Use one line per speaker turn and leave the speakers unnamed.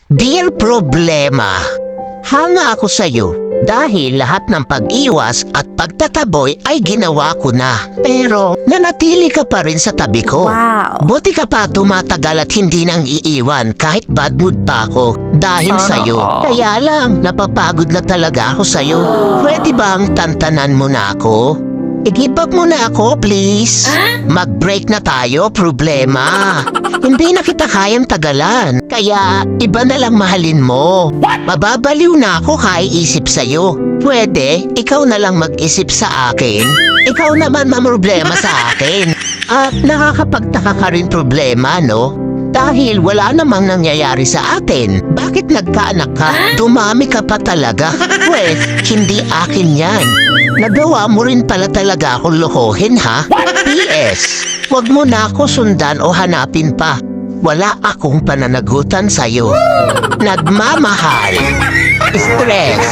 Dear Problema, hanga ako sa'yo dahil lahat ng pag-iwas at pagtataboy ay ginawa ko na. Pero nanatili ka pa rin sa tabi ko.
Wow.
Buti ka pa tumatagal at hindi nang iiwan kahit bad mood pa ako dahil sa'yo. Kaya lang, napapagod na talaga ako sa'yo. Pwede bang tantanan mo na ako? I-give up mo na ako, please. Mag-break na tayo, problema. Hindi na kita kayang tagalan. Kaya, iba na lang mahalin mo. Mababaliw na ako kaiisip sa'yo. Pwede, ikaw na lang mag-isip sa akin. Ikaw naman mamroblema sa akin. At nakakapagtaka ka rin problema, no? Dahil wala namang nangyayari sa atin. Bakit nagkaanak ka? Dumami ka pa talaga. Pwes, hindi akin yan. Nagawa mo rin pala talaga akong lokohin, ha? P.S. Huwag mo na ako sundan o hanapin pa. Wala akong pananagutan sa'yo. Nagmamahal. Stress.